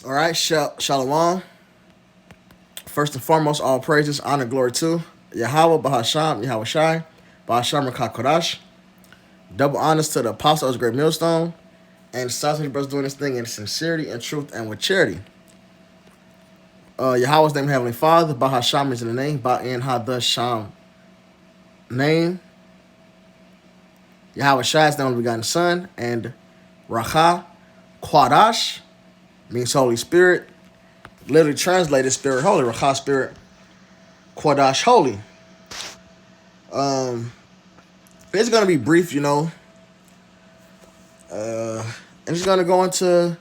All right, Shalom. First and foremost, all praises, honor, glory to Yahweh, Bahasham, Yahweh Shai, Bahasham, Rakah Kodash. Double honors to the apostle of the great millstone, and the South brothers doing this thing in sincerity and truth and with charity. Yahweh's name, Heavenly Father, Bahasham is in the name, Ba'in Hadasham name. Yahweh Shai is the only begotten Son, and Rakah Kodash means Holy Spirit. Literally translated Spirit Holy, Rakah Spirit, Kodash Holy. It's gonna be brief, and it's gonna go into,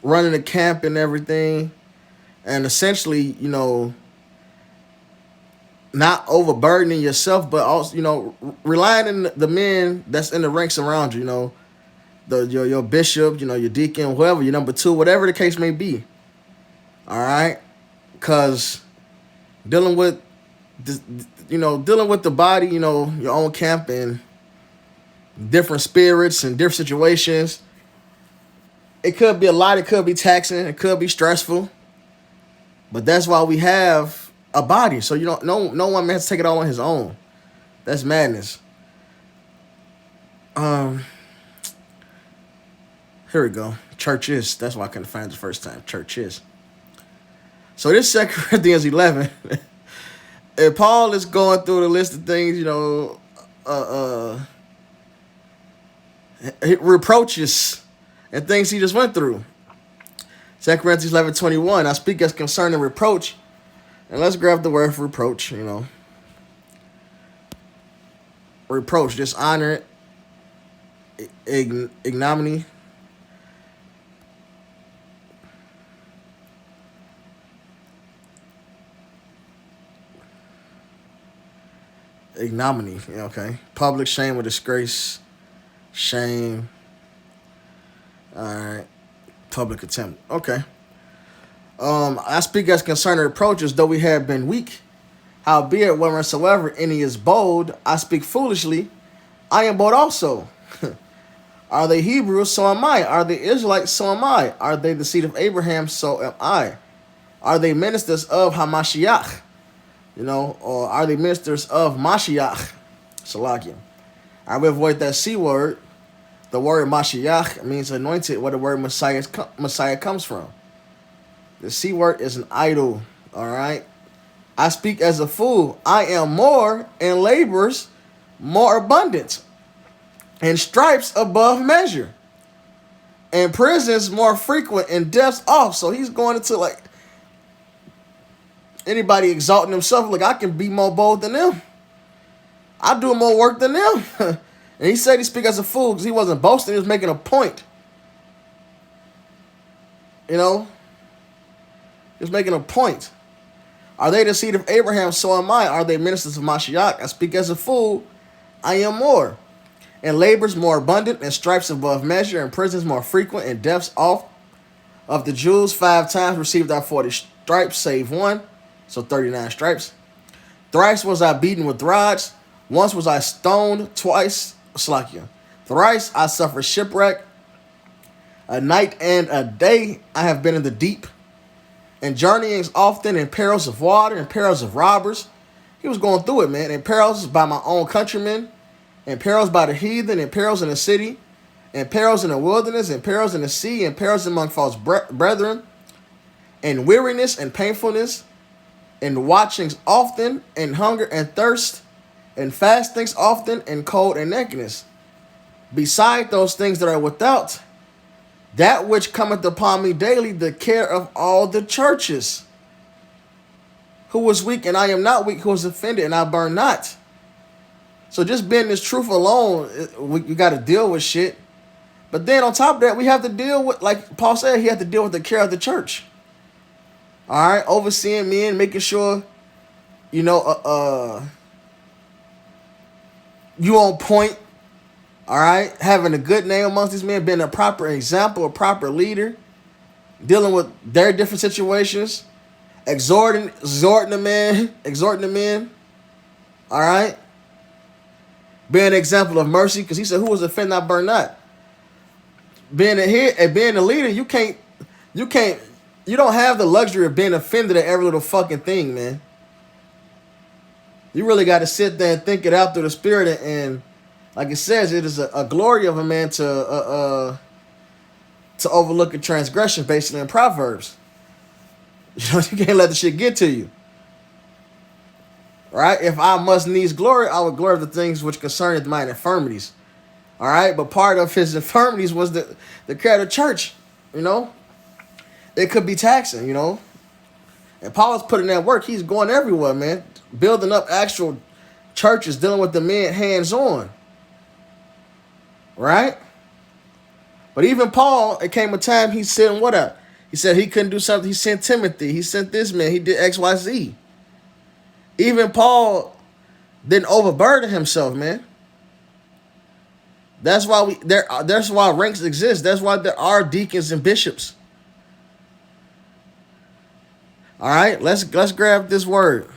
running the camp and everything, and essentially, not overburdening yourself, but also, relying on the men that's in the ranks around you. Your bishop, your deacon, whoever, your number two, whatever the case may be. All right, because dealing with dealing with the body, your own camp and different spirits and different situations. It could be a lot. It could be taxing. It could be stressful. But that's why we have a body. So no one man has to take it all on his own. That's madness. Here we go. Church is. That's why I couldn't find it the first time. Church is. So this 2 Corinthians 11. And Paul is going through the list of things, reproaches and things he just went through. 2 Corinthians 11:21. I speak as concerning reproach. And let's grab the word for reproach, Reproach, dishonor, ignominy. Ignominy, okay. Public shame or disgrace. Shame. All right. Public contempt. Okay. I speak as concerning reproaches, though we have been weak. Howbeit, whensoever any is bold, I speak foolishly. I am bold also. Are they Hebrews? So am I. Are they Israelites? So am I. Are they the seed of Abraham? So am I. Are they ministers of Hamashiach? Or are they ministers of Mashiach? Salakia. I will avoid that C word. The word Mashiach means anointed, where the word Messiah comes from. The C word is an idol, all right? I speak as a fool. I am more in labors, more abundant, and stripes above measure, and prisons more frequent, and deaths off. So he's going into like anybody exalting himself, like I can be more bold than them. I do more work than them. And he said he speak as a fool because he wasn't boasting. He was making a point. He was making a point. Are they the seed of Abraham? So am I. Are they ministers of Mashiach? I speak as a fool. I am more. And labors more abundant, and stripes above measure, and prisons more frequent, and deaths off. Of the Jews, 5 times received I 40 stripes, save one. So 39 stripes. Thrice was I beaten with rods. Once was I stoned. Twice, Slakia. Thrice I suffered shipwreck. A night and a day I have been in the deep. And journeyings often, in perils of water, in perils of robbers. He was going through it, man. In perils by my own countrymen. In perils by the heathen. In perils in the city. In perils in the wilderness. In perils in the sea. In perils among false brethren. In weariness and painfulness. In watchings often. In hunger and thirst. In fastings often. In cold and nakedness. Beside those things that are without, that which cometh upon me daily, the care of all the churches. Who was weak and I am not weak, who was offended and I burn not. So just being this truth alone, we got to deal with shit. But then on top of that, we have to deal with, like Paul said, he had to deal with the care of the church. All right, overseeing men, making sure, you on point. All right, having a good name amongst these men, being a proper example, a proper leader, dealing with their different situations, exhorting the men. All right, being an example of mercy, because he said, "Who was offended, I burn not." being a head and being a leader, you can't, you don't have the luxury of being offended at every little fucking thing, man. You really got to sit there and think it out through the spirit, and like it says, it is a glory of a man to overlook a transgression, basically in Proverbs. You know, you can't let the shit get to you. Right? If I must needs glory, I would glory of the things which concerneth mine infirmities. All right? But part of his infirmities was the care of the church. You know? It could be taxing, you know? And Paul's putting that work. He's going everywhere, man. Building up actual churches, dealing with the men hands-on. Right? But even Paul, it came a time he said, what up? He said he couldn't do something. He sent Timothy. He sent this man. He did X, Y, Z. Even Paul didn't overburden himself, man. That's why that's why ranks exist. That's why there are deacons and bishops. All right, let's grab this word.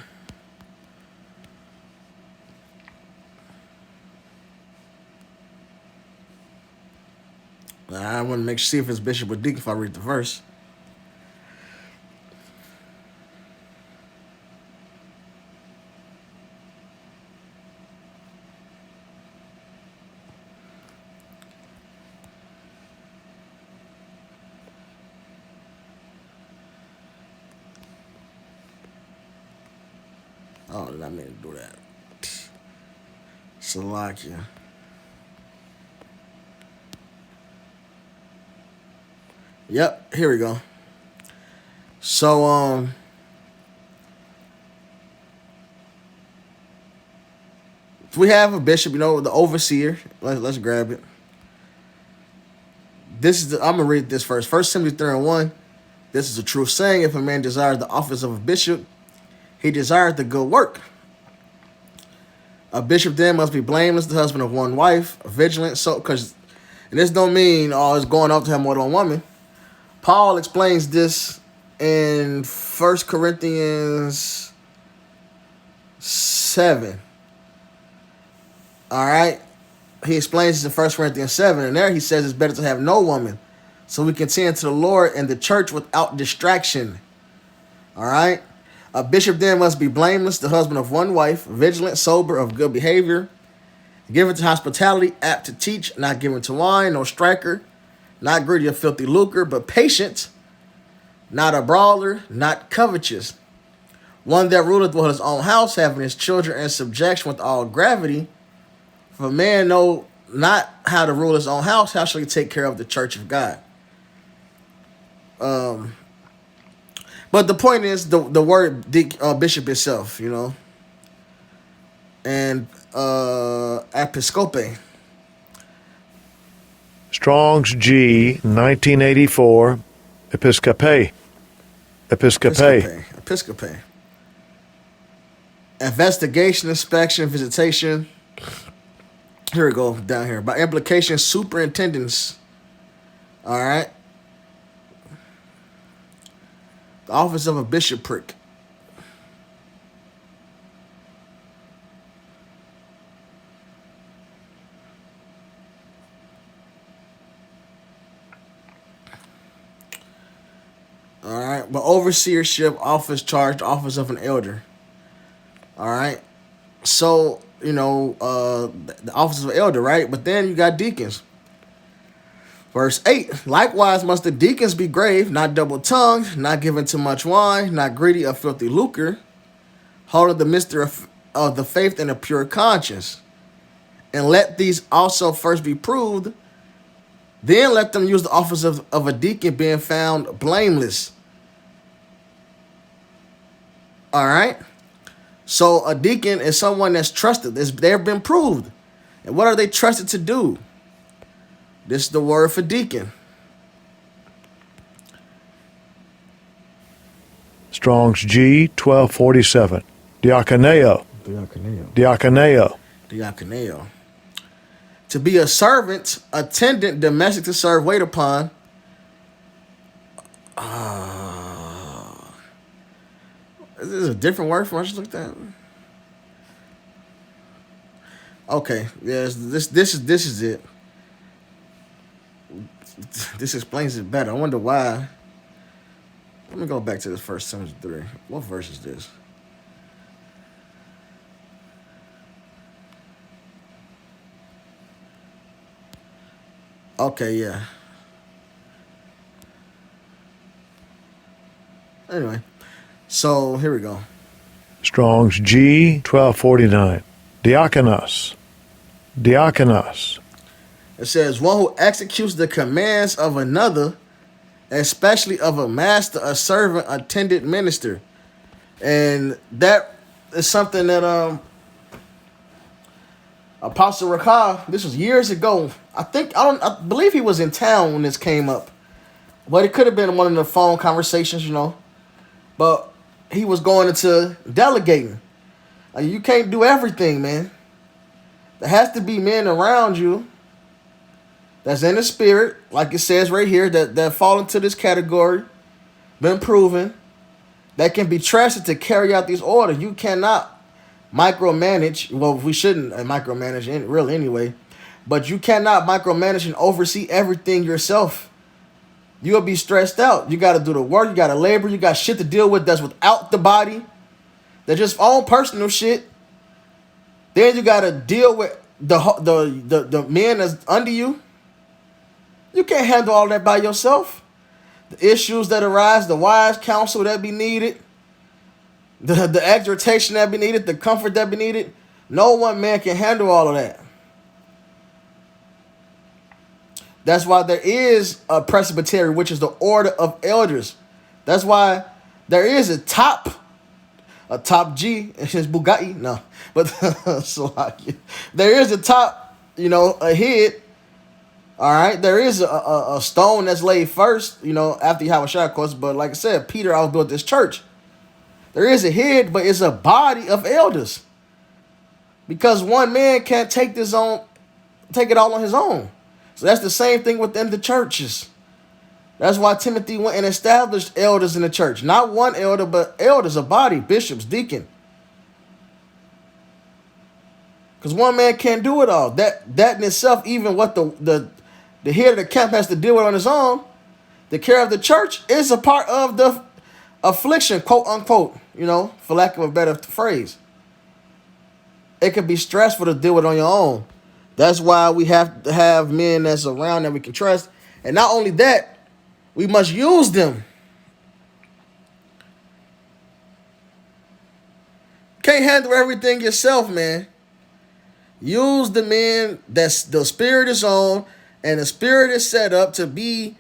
I want to make sure see if it's bishop or deacon if I read the verse. Oh, did I mean to do that? Salakia. Yep, here we go. So, we have a bishop, you know, the overseer. Let's grab it. I'm gonna read this first. 1 Timothy 3:1. This is a true saying. If a man desires the office of a bishop, he desires the good work. A bishop then must be blameless, the husband of one wife, vigilant. So, and this don't mean it's going off to have more than one woman. Paul explains this in 1 Corinthians 7. All right? He explains this in 1 Corinthians 7. And there he says it's better to have no woman, so we can tend to the Lord and the church without distraction. All right? A bishop then must be blameless, the husband of one wife, vigilant, sober, of good behavior, given to hospitality, apt to teach, not given to wine, no striker, not greedy of filthy lucre, but patient, not a brawler, not covetous. One that ruleth well his own house, having his children in subjection with all gravity. For a man know not how to rule his own house, how shall he take care of the church of God? But the point is the word bishop itself, you know, and episcope. Strong's G, 1984, episcope. Episcope. Investigation, inspection, visitation. Here we go, down here. By implication, superintendents. All right. The office of a bishopric. All right, but overseership, office charged, office of an elder. All right, so you know the office of an elder, right? But then you got deacons. Verse 8, likewise must the deacons be grave, not double-tongued, not given to much wine, not greedy of filthy lucre, holding the mystery of the faith in a pure conscience. And let these also first be proved, then let them use the office of a deacon, being found blameless. All right? So a deacon is someone that's trusted. They've been proved. And what are they trusted to do? This is the word for deacon. Strong's G, 1247. Diakoneo. To be a servant, attendant, domestic, to serve, wait upon. Is this a different word from what I just looked at? Okay, yes, this is it. this explains it better. I wonder why. Let me go back to this First Timothy 3. What verse is this? Okay, yeah. Anyway, so here we go. Strong's G 1249. Diakonos. Diakonos. It says, one who executes the commands of another, especially of a master, a servant, attendant minister. And that is something that Apostle Rakah, this was years ago. I believe he was in town when this came up. But it could have been one of the phone conversations, you know. But he was going into delegating. Like, you can't do everything, man. There has to be men around you that's in the spirit, like it says right here, that fall into this category, been proven, that can be trusted to carry out these orders. You cannot micromanage. Well, we shouldn't micromanage really anyway. But you cannot micromanage and oversee everything yourself. You'll be stressed out. You got to do the work. You got to labor. You got shit to deal with that's without the body. They're just own personal shit. Then you got to deal with the men that's under you. You can't handle all that by yourself. The issues that arise, the wise counsel that be needed, the exhortation that be needed, the comfort that be needed. No one man can handle all of that. That's why there is a presbytery, which is the order of elders. That's why there is a top G. It's Bugatti, no, but so there is a top, a head. All right, there is a stone that's laid first, after you have a shot, of course. But like I said, Peter outbuilt this church. There is a head, but it's a body of elders. Because one man can't take it all on his own. So that's the same thing within the churches. That's why Timothy went and established elders in the church. Not one elder, but elders, a body, bishops, deacon. Because one man can't do it all. That in itself, even what the head of the camp has to deal with on his own, the care of the church is a part of the affliction, quote unquote, for lack of a better phrase. It can be stressful to deal with on your own. That's why we have to have men that's around that we can trust. And not only that, we must use them. Can't handle everything yourself, man. Use the men that's the spirit is on and the spirit is set up to be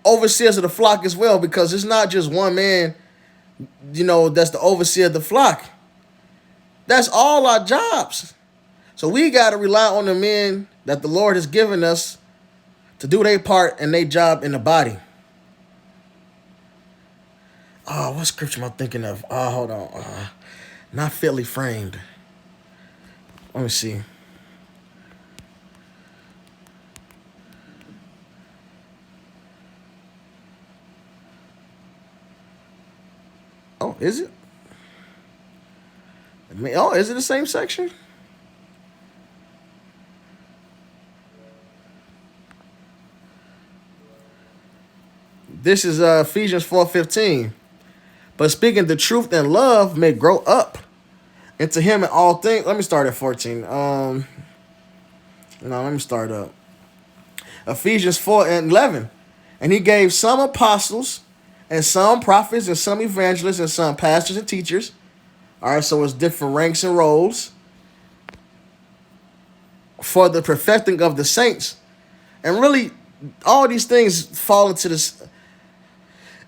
overseers of the flock as well, because it's not just one man, that's the overseer of the flock. That's all our jobs. So we got to rely on the men that the Lord has given us to do their part and their job in the body. Oh, what scripture am I thinking of? Oh, hold on. Not fitly framed. Let me see. Oh, is it? Oh, is it the same section? This is Ephesians 4:15. But speaking the truth in love may grow up into him in all things. Let me start at 14. Let me start up. Ephesians 4:11. And he gave some apostles and some prophets and some evangelists and some pastors and teachers. All right, so it's different ranks and roles for the perfecting of the saints. And really, all these things fall into this.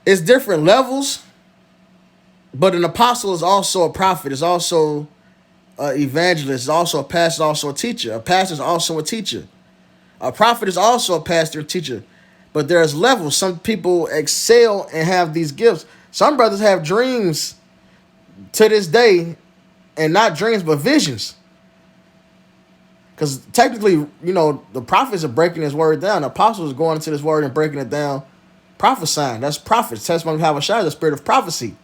It's different levels, but an apostle is also a prophet, is also an evangelist, is also a pastor, also a teacher. A pastor is also a teacher. A prophet is also a pastor and teacher. But there's levels. Some people excel and have these gifts. Some brothers have dreams to this day, and not dreams, but visions. Because technically, the prophets are breaking his word down. The apostles are going into this word and breaking it down, prophesying. That's prophets. Testimony of how a shine, the spirit of prophecy.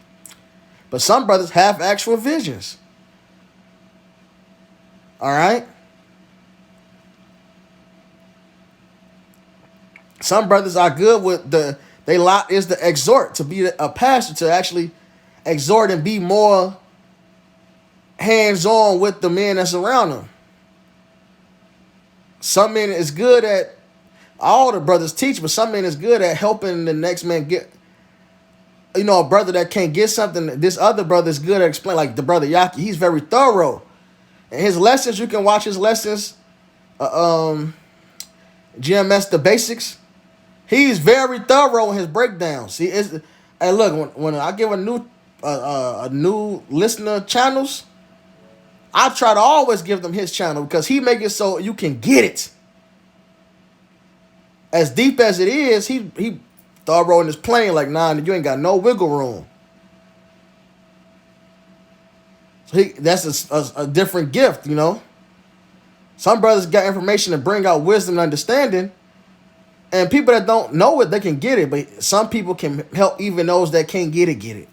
But some brothers have actual visions. All right? Some brothers are good with they lot is to exhort, to be a pastor, to actually exhort and be more hands on with the men that's around them. Some men is good at all the brothers teach, but some men is good at helping the next man get. A brother that can't get something, this other brother is good at explain. Like the brother Yaki, he's very thorough, and his lessons, you can watch his lessons. GMS the basics. He's very thorough in his breakdowns. Hey, look, when I give a new listener channels, I try to always give them his channel because he make it so you can get it. As deep as it is, he thorough in his playing. Like, nah, you ain't got no wiggle room. So that's a different gift, Some brothers got information to bring out wisdom and understanding. And people that don't know it, they can get it. But some people can help even those that can't get it.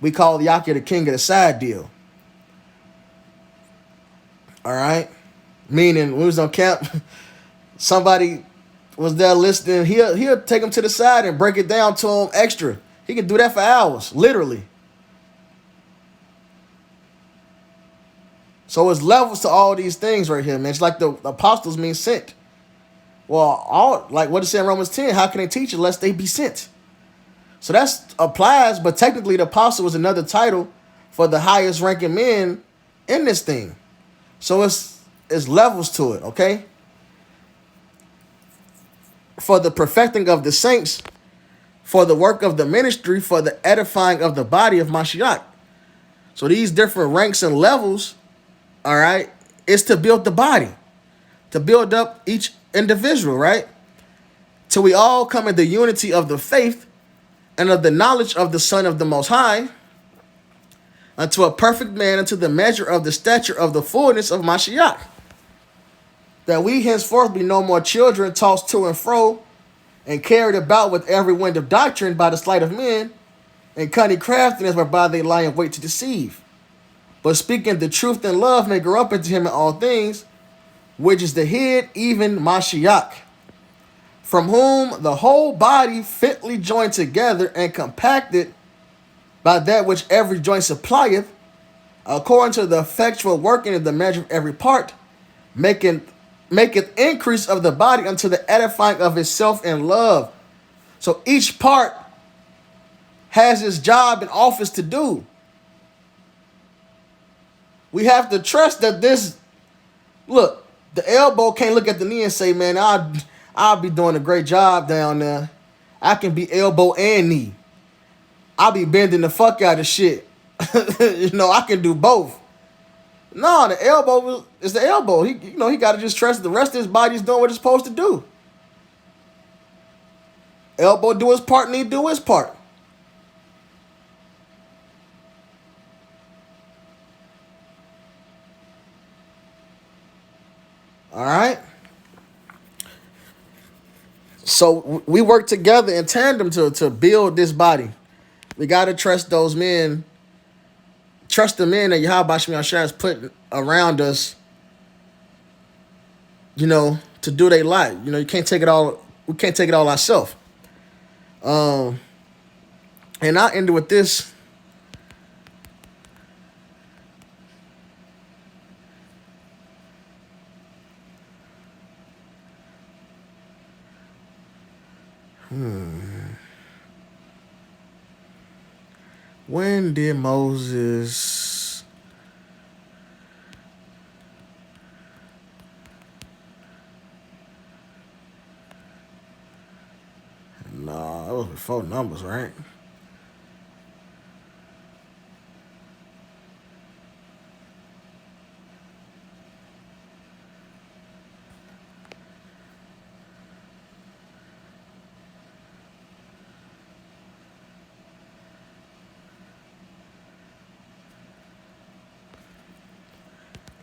We call Yaki the king of the side deal. All right? Meaning, when we was on camp, somebody was there listening. He'll take them to the side and break it down to them extra. He can do that for hours, literally. So it's levels to all these things right here, man. It's like the apostles mean sent. Well, what it said in Romans 10, how can they teach unless they be sent? So that applies, but technically the apostle was another title for the highest ranking men in this thing. So it's levels to it, okay? For the perfecting of the saints, for the work of the ministry, for the edifying of the body of Mashiach. So these different ranks and levels, all right, is to build the body, to build up each individual, right? Till we all come in the unity of the faith and of the knowledge of the Son of the Most High, unto a perfect man, unto the measure of the stature of the fullness of Mashiach. That we henceforth be no more children, tossed to and fro, and carried about with every wind of doctrine by the sleight of men, and cunning craftiness whereby they lie in wait to deceive. But speaking the truth in love may grow up into him in all things, which is the head, even Mashiach, from whom the whole body fitly joined together and compacted by that which every joint supplieth, according to the effectual working of the measure of every part, maketh increase of the body unto the edifying of itself in love. So each part has its job and office to do. We have to trust that look, the elbow can't look at the knee and say, man, I'll be doing a great job down there. I can be elbow and knee. I'll be bending the fuck out of shit. I can do both. No, the elbow is the elbow. He got to just trust the rest of his body's doing what it's supposed to do. Elbow do his part, knee do his part. All right. So we work together in tandem to build this body. We got to trust those men. Trust the men that Yahweh Shemi Ashar has put around us, to do their life. You can't take it all. We can't take it all ourselves. And I end with this. When did Moses No, that was before Numbers, right?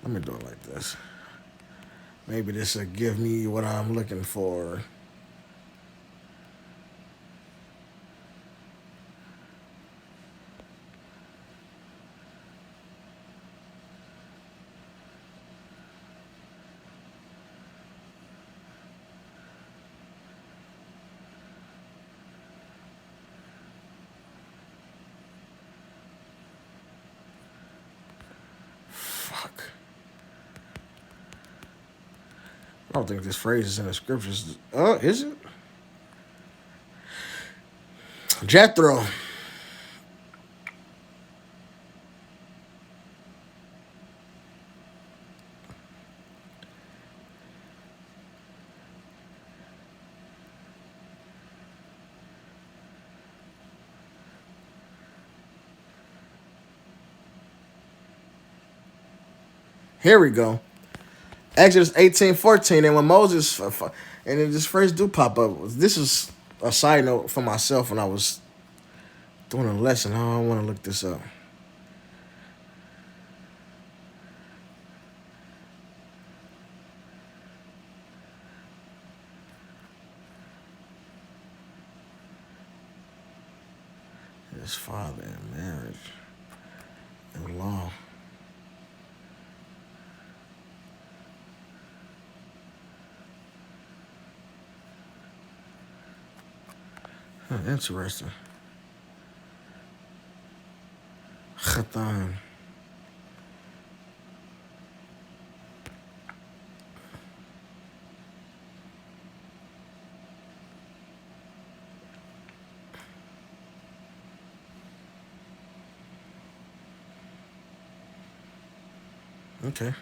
Let me do it like this. Maybe this will give me what I'm looking for. I don't think this phrase is in the scriptures. Is it? Jethro. Here we go. Exodus 18:14. And when Moses, and then this phrase do pop up. This is a side note for myself when I was doing a lesson. I don't want to look this up. His father in marriage and law. Interesting. Khatan. Okay.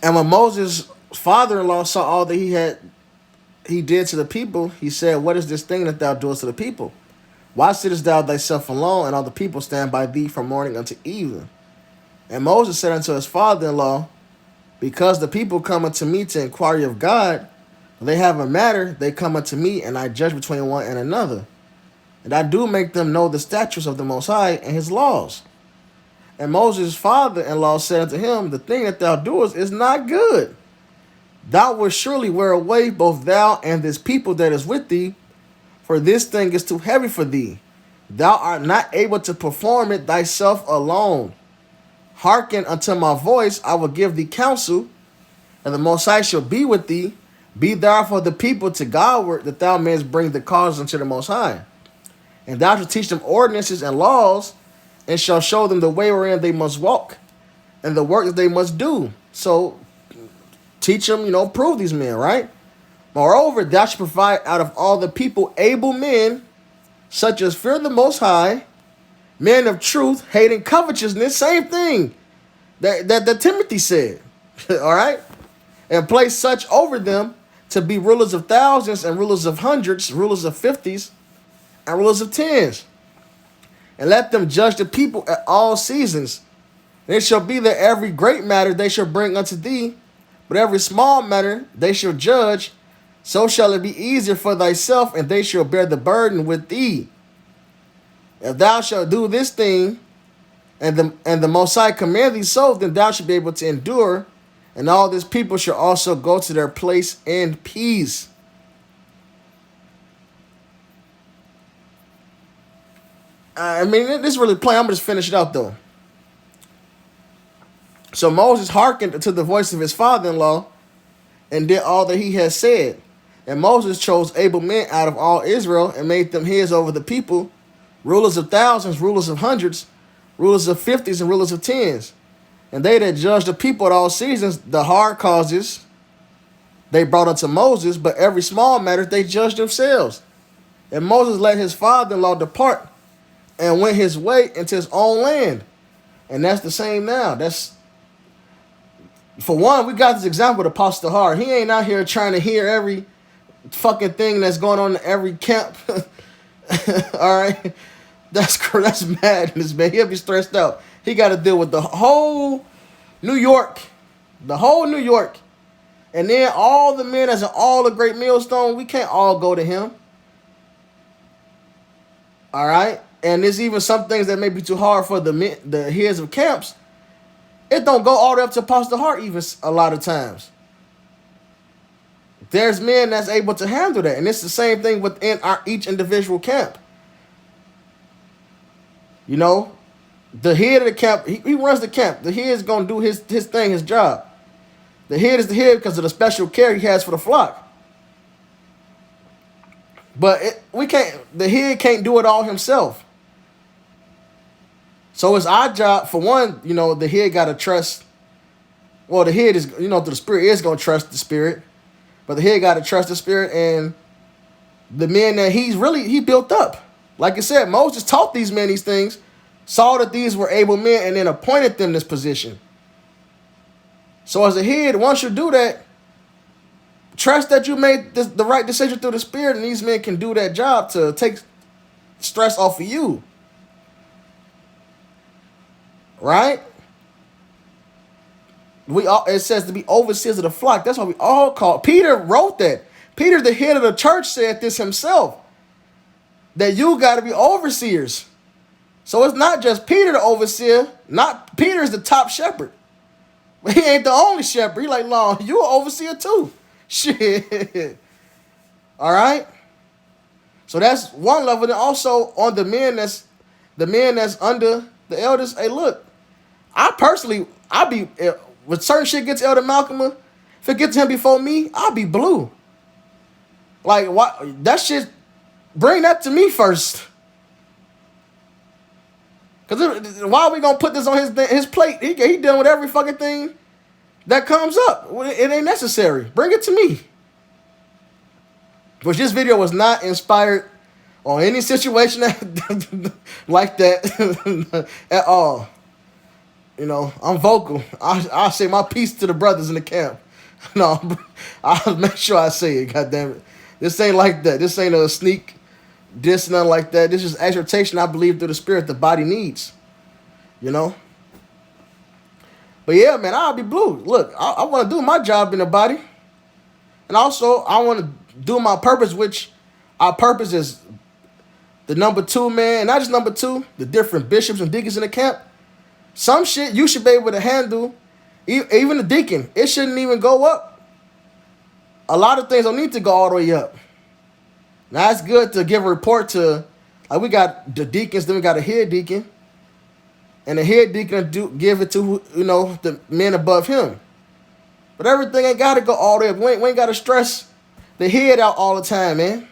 And when Moses' father-in-law saw all that he did to the people, he said, "What is this thing that thou doest to the people? Why sittest thou thyself alone, and all the people stand by thee from morning unto evening?" And Moses said unto his father-in-law, "Because the people come unto me to inquire of God, when they have a matter, they come unto me, and I judge between one and another. And I do make them know the statutes of the Most High and his laws." And Moses' father-in-law said unto him, "The thing that thou doest is not good. Thou wilt surely wear away both thou and this people that is with thee, for this thing is too heavy for thee. Thou art not able to perform it thyself alone. Hearken unto my voice, I will give thee counsel, and the Most High shall be with thee. Be therefore the people to Godward, that thou mayest bring the cause unto the Most High. And thou shalt teach them ordinances and laws, and shall show them the way wherein they must walk, and the work that they must do." So teach them, prove these men, right? "Moreover, thou shalt provide out of all the people able men, such as fear the Most High, men of truth, hating covetousness," same thing that Timothy said, all right? "And place such over them to be rulers of thousands and rulers of hundreds, rulers of fifties, and rulers of tens. And let them judge the people at all seasons. And it shall be that every great matter they shall bring unto thee, but every small matter they shall judge. So shall it be easier for thyself, and they shall bear the burden with thee. If thou shalt do this thing, and the Most High command thee so, then thou shalt be able to endure, and all this people shall also go to their place in peace." I mean, this is really plain. I'm going to just finish it out, though. So Moses hearkened to the voice of his father-in-law and did all that he had said. And Moses chose able men out of all Israel and made them heads over the people, rulers of thousands, rulers of hundreds, rulers of fifties, and rulers of tens. And they that judged the people at all seasons, the hard causes they brought unto Moses, but every small matter they judged themselves. And Moses let his father-in-law depart and went his way into his own land. And that's the same now. That's, for one, we got this example of Apostle Har. He ain't out here trying to hear every fucking thing that's going on in every camp. All right? That's madness, man. He'll be stressed out. He got to deal with the whole New York. The whole New York. And then all the men that's in all the great millstone, we can't all go to him. All right? And there's even some things that may be too hard for the heads of camps. It don't go all the way up to Apostle Hart even a lot of times. There's men that's able to handle that. And it's the same thing within each individual camp. You know, the head of the camp, he runs the camp. The head is going to do his thing, his job. The head is the head because of the special care he has for the flock. But the head can't do it all himself. So it's our job, for one, the head got to trust. Well, the head is, the spirit is going to trust the spirit. But the head got to trust the spirit, and the men that he built up. Like I said, Moses taught these men these things, saw that these were able men, and then appointed them this position. So as a head, once you do that, trust that you made the right decision through the spirit, and these men can do that job to take stress off of you. Right? It says to be overseers of the flock. That's what we all call. Peter wrote that. Peter, the head of the church, said this himself, that you got to be overseers. So it's not just Peter the overseer. Not Peter is the top shepherd. But he ain't the only shepherd. He like, no, you an overseer too. Shit. All right. So that's one level. Then also on the men that's under the elders. Hey, look, I be when certain shit gets Elder Malcolm, if it gets to him before me, I'll be blue. Like, what? That shit, bring that to me first. Because why are we going to put this on his plate? He dealing with every fucking thing that comes up. It ain't necessary. Bring it to me. Which this video was not inspired on any situation like that at all. I'm vocal. I'll say my piece to the brothers in the camp. No, I'll make sure I say it, goddammit. This ain't like that. This ain't a sneak diss, nothing like that. This is exhortation I believe through the spirit the body needs. But yeah, man, I'll be blue. Look, I want to do my job in the body. And also, I want to do my purpose, which our purpose is the number 2 man, not just number 2, the different bishops and deacons in the camp. Some shit you should be able to handle, even the deacon. It shouldn't even go up. A lot of things don't need to go all the way up. Now, it's good to give a report to, like we got the deacons, then we got a head deacon. And the head deacon give it to, the men above him. But everything ain't got to go all the way up. We ain't got to stress the head out all the time, man.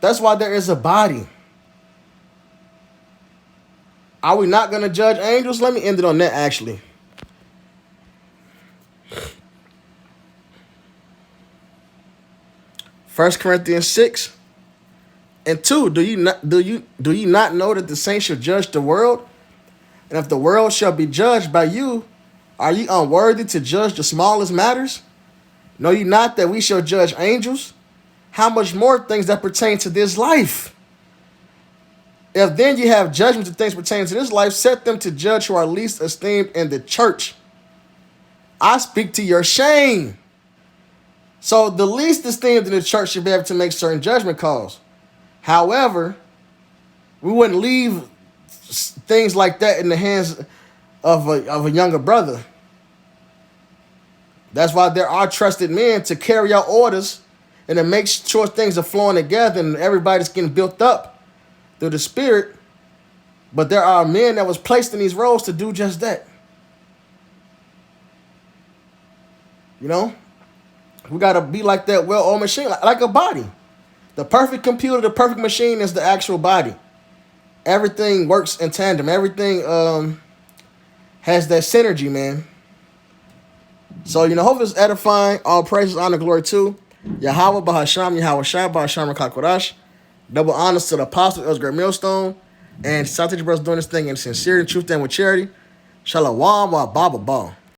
That's why there is a body. Are we not going to judge angels? Let me end it on that, actually. First Corinthians 6:2. Do you not know that the saints shall judge the world? And if the world shall be judged by you, are ye unworthy to judge the smallest matters? Know ye not that we shall judge angels? How much more things that pertain to this life? If then you have judgment of things pertaining to this life, set them to judge who are least esteemed in the church. I speak to your shame. So the least esteemed in the church should be able to make certain judgment calls. However, we wouldn't leave things like that in the hands of a younger brother. That's why there are trusted men to carry out orders and to make sure things are flowing together and everybody's getting built up through the spirit. But there are men that was placed in these roles to do just that. We got to be like that well-oiled machine, like a body. The perfect computer, the perfect machine is the actual body. Everything works in tandem. Everything has that synergy, man. So, hope it's edifying. All praises, honor, glory to Yahweh, Bahasham, Yahweh Shai, Bahasham, Rakakodash. Double honors to the apostle, Elder Great Millstone. And South Brothers doing this thing in sincerity, truth, and with charity. Shalom, wa Baba Ba.